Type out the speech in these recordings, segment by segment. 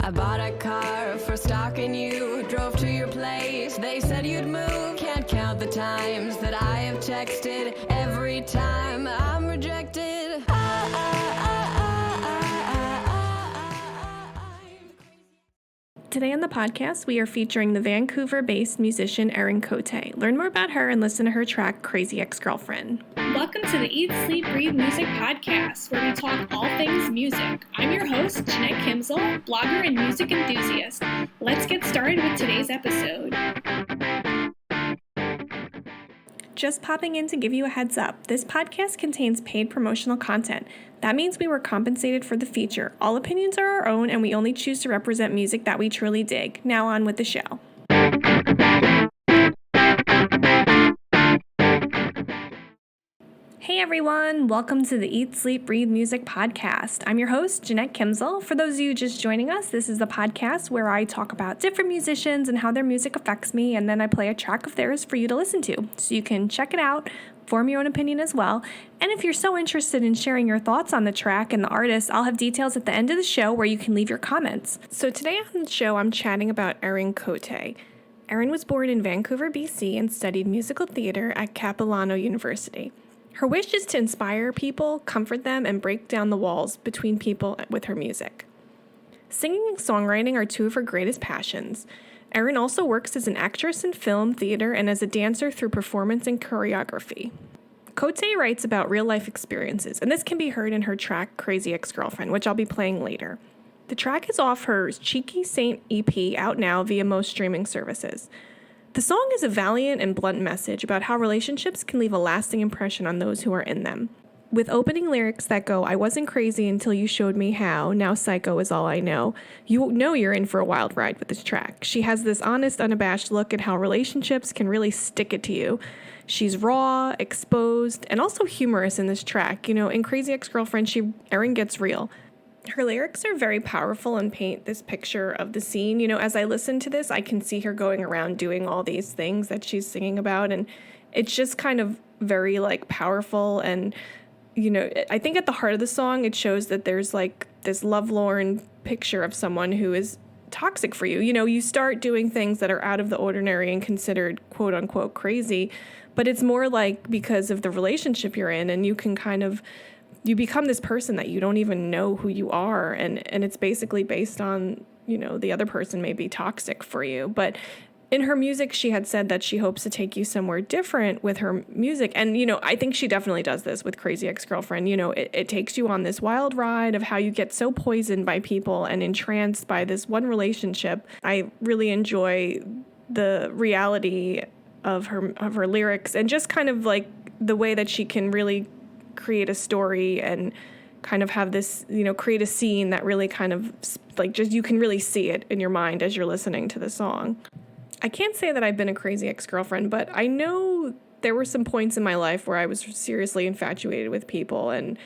I bought a car for stalking you, drove to your place, they said you'd move. Can't count the times that I have texted, every time I'm rejected. Today on the podcast, we are featuring the Vancouver-based musician Erin Côté. Learn more about her and listen to her track, Crazy Ex-Girlfriend. Welcome to the Eat, Sleep, Breathe Music podcast, where we talk all things music. I'm your host, Jeanette Kimzel, blogger and music enthusiast. Let's get started with today's episode. Just popping in to give you a heads up, this podcast contains paid promotional content. That means we were compensated for the feature. All opinions are our own, and we only choose to represent music that we truly dig. Now on with the show. Hey everyone, welcome to the Eat, Sleep, Breathe Music podcast. I'm your host, Jeanette Kimzel. For those of you just joining us, this is the podcast where I talk about different musicians and how their music affects me, and then I play a track of theirs for you to listen to. So you can check it out, form your own opinion as well. And if you're so interested in sharing your thoughts on the track and the artist, I'll have details at the end of the show where you can leave your comments. So today on the show, I'm chatting about Erin Côté. Erin was born in Vancouver BC and studied musical theater at Capilano University. Her wish is to inspire people, comfort them, and break down the walls between people with her music. Singing and songwriting are two of her greatest passions. Erin also works as an actress in film, theater, and as a dancer through performance and choreography. Côté writes about real-life experiences, and this can be heard in her track Crazy Ex-Girlfriend, which I'll be playing later. The track is off her Cheeky Saint EP out now via most streaming services. The song is a valiant and blunt message about how relationships can leave a lasting impression on those who are in them. With opening lyrics that go, "I wasn't crazy until you showed me how, now psycho is all I know," you know you're in for a wild ride with this track. She has this honest, unabashed look at how relationships can really stick it to you. She's raw, exposed, and also humorous in this track. You know, in Crazy Ex-Girlfriend, Erin gets real. Her lyrics are very powerful and paint this picture of the scene. You know, as I listen to this, I can see her going around doing all these things that she's singing about, and it's just kind of very, powerful. And, you know, I think at the heart of the song, it shows that there's, this lovelorn picture of someone who is toxic for you. You know, you start doing things that are out of the ordinary and considered quote-unquote crazy, but it's more because of the relationship you're in, and you can you become this person that you don't even know who you are, and it's basically based on, the other person may be toxic for you. But in her music, she had said that she hopes to take you somewhere different with her music, and, I think she definitely does this with Crazy Ex-Girlfriend. It takes you on this wild ride of how you get so poisoned by people and entranced by this one relationship. I really enjoy the reality of her lyrics, and just the way that she can really create a story and kind of have this, create a scene that really just you can really see it in your mind as you're listening to the song. I can't say that I've been a crazy ex-girlfriend, but I know there were some points in my life where I was seriously infatuated with people and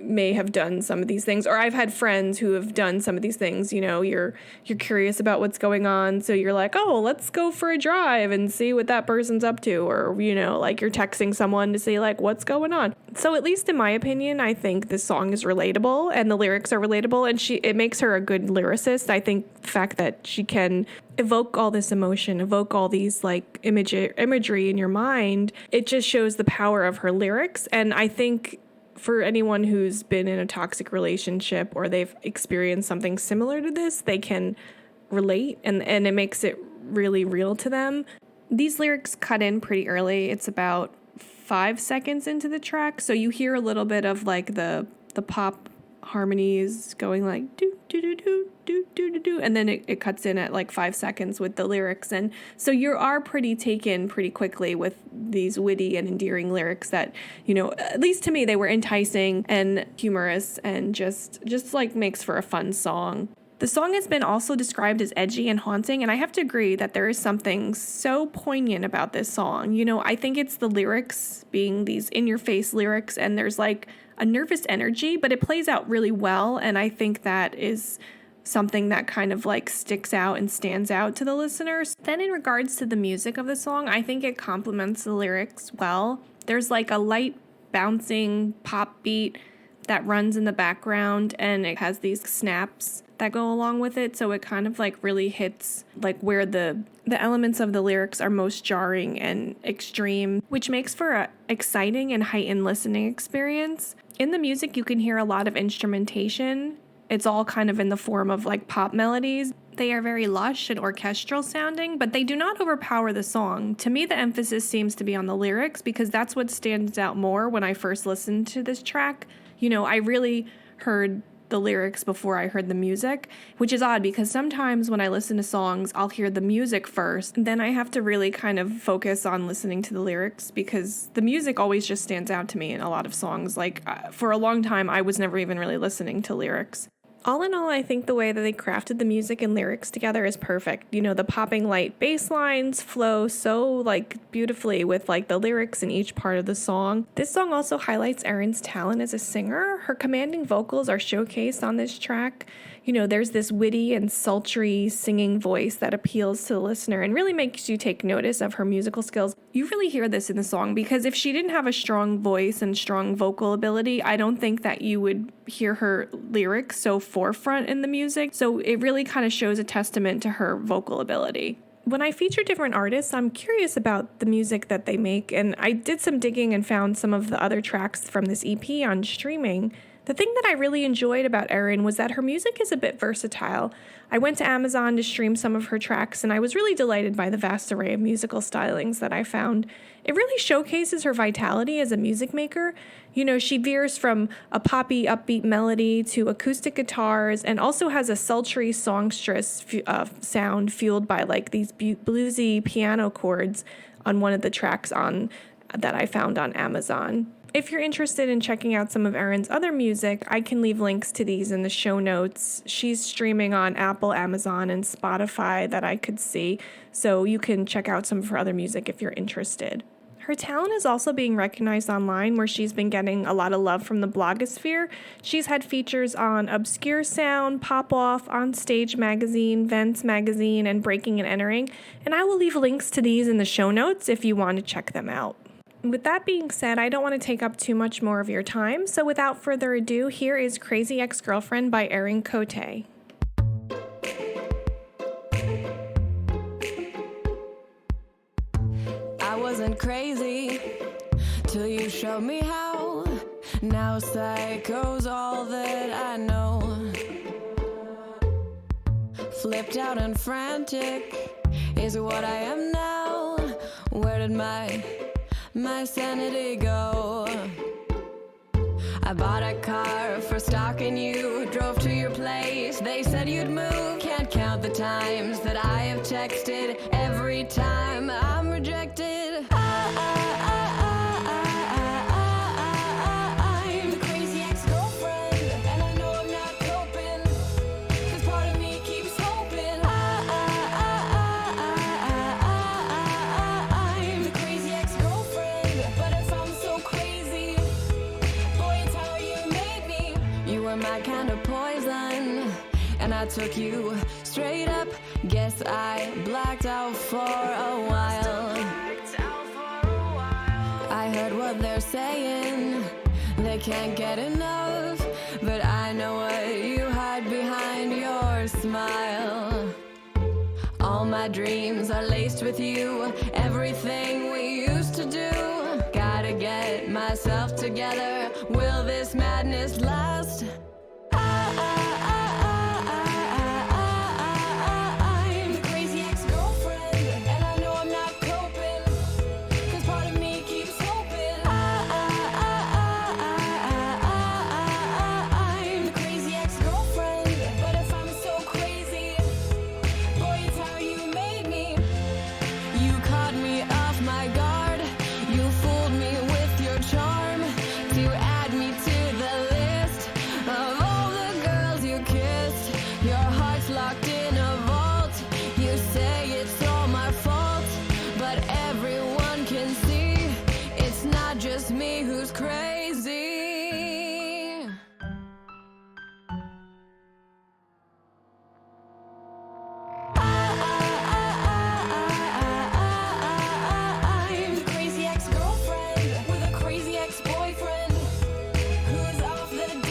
may have done some of these things, or I've had friends who have done some of these things. You're curious about what's going on, so you're like, oh, let's go for a drive and see what that person's up to, or you're texting someone to see what's going on. So at least in my opinion, I think this song is relatable and the lyrics are relatable, and it makes her a good lyricist. I think the fact that she can evoke all this emotion, evoke all these imagery in your mind, it just shows the power of her lyrics. And I think for anyone who's been in a toxic relationship or they've experienced something similar to this, they can relate, and it makes it really real to them. These lyrics cut in pretty early. It's about 5 seconds into the track, so you hear a little bit of the pop harmonies going do do do do do do do, and then it cuts in at 5 seconds with the lyrics, and so you are pretty taken pretty quickly with these witty and endearing lyrics that, at least to me, they were enticing and humorous and just makes for a fun song. The song has been also described as edgy and haunting, and I have to agree that there is something so poignant about this song. I think it's the lyrics being these in-your-face lyrics, and there's a nervous energy, but it plays out really well, and I think that is something that kind of sticks out and stands out to the listeners. Then in regards to the music of the song, I think it complements the lyrics well. There's a light bouncing pop beat that runs in the background, and it has these snaps that go along with it, so it kind of like really hits like where the elements of the lyrics are most jarring and extreme, which makes for a exciting and heightened listening experience. In the music, you can hear a lot of instrumentation. It's all kind of in the form of like pop melodies. They are very lush and orchestral sounding, but they do not overpower the song. To me, the emphasis seems to be on the lyrics, because that's what stands out more when I first listened to this track. I really heard the lyrics before I heard the music, which is odd because sometimes when I listen to songs, I'll hear the music first, and then I have to really kind of focus on listening to the lyrics, because the music always just stands out to me in a lot of songs. Like, for a long time, I was never even really listening to lyrics. All in all, I think the way that they crafted the music and lyrics together is perfect. The popping light bass lines flow so like beautifully with like the lyrics in each part of the song. This song also highlights Erin's talent as a singer. Her commanding vocals are showcased on this track. There's this witty and sultry singing voice that appeals to the listener and really makes you take notice of her musical skills. You really hear this in the song, because if she didn't have a strong voice and strong vocal ability, I don't think that you would hear her lyrics so forefront in the music. So it really kind of shows a testament to her vocal ability. When I feature different artists, I'm curious about the music that they make, and I did some digging and found some of the other tracks from this EP on streaming. The thing that I really enjoyed about Erin was that her music is a bit versatile. I went to Amazon to stream some of her tracks, and I was really delighted by the vast array of musical stylings that I found. It really showcases her vitality as a music maker. She veers from a poppy, upbeat melody to acoustic guitars, and also has a sultry songstress sound fueled by like these bluesy piano chords on one of the tracks that I found on Amazon. If you're interested in checking out some of Erin's other music, I can leave links to these in the show notes. She's streaming on Apple, Amazon, and Spotify that I could see, so you can check out some of her other music if you're interested. Her talent is also being recognized online, where she's been getting a lot of love from the blogosphere. She's had features on Obscure Sound, Pop Off, On Stage Magazine, Vents Magazine, and Breaking and Entering, and I will leave links to these in the show notes if you want to check them out. With that being said, I don't want to take up too much more of your time, so without further ado, here is Crazy Ex-Girlfriend by Erin Côté. I wasn't crazy till you showed me how. Now psycho's all that I know. Flipped out and frantic is what I am now. Where did my sanity go? I bought a car for stalking you, drove to your place, they said you'd move. Can't count the times that I have texted, every time I'm rejected. I'm the crazy ex-girlfriend, and I know I'm not coping, 'cause part of me keeps hoping. I'm the crazy ex-girlfriend, but if I'm so crazy, boy, it's how you made me. You were my kind of poison, and I took you straight up. Guess I blacked out for a while. I heard what they're saying, they can't get enough, but I know what you hide behind your smile. All my dreams are laced with you, everything we used to do. Gotta get myself together, will this madness last? I'm the crazy ex-girlfriend, and I know I'm not coping, 'cause part of me keeps hoping. I'm the crazy ex-girlfriend, but if I'm so crazy, boy, it's how you made me. You caught me off my guard, you fooled me with your charm, to add me to the list of all the girls you kissed. Your heart's locked in a vault, you say it's all my fault, but everyone can see it's not just me who's crazy. I'm the crazy ex-girlfriend with a crazy ex-boyfriend who's off the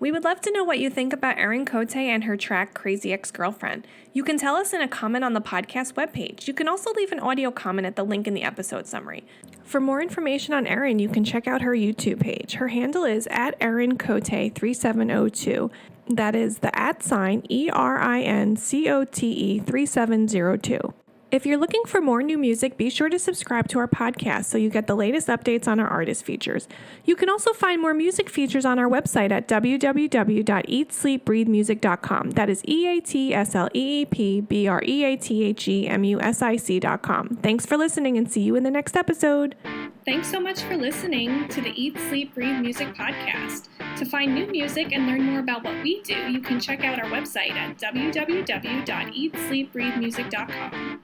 We would love to know what you think about Erin Côté and her track Crazy Ex-Girlfriend. You can tell us in a comment on the podcast webpage. You can also leave an audio comment at the link in the episode summary. For more information on Erin, you can check out her YouTube page. Her handle is at Erin Côté 3702. That is the @ ERINCOTE 3702. If you're looking for more new music, be sure to subscribe to our podcast so you get the latest updates on our artist features. You can also find more music features on our website at www.eatsleepbreathemusic.com. That is EATSLEEPBREATHEMUSIC.com. Thanks for listening and see you in the next episode. Thanks so much for listening to the Eat, Sleep, Breathe Music podcast. To find new music and learn more about what we do, you can check out our website at www.eatsleepbreathemusic.com.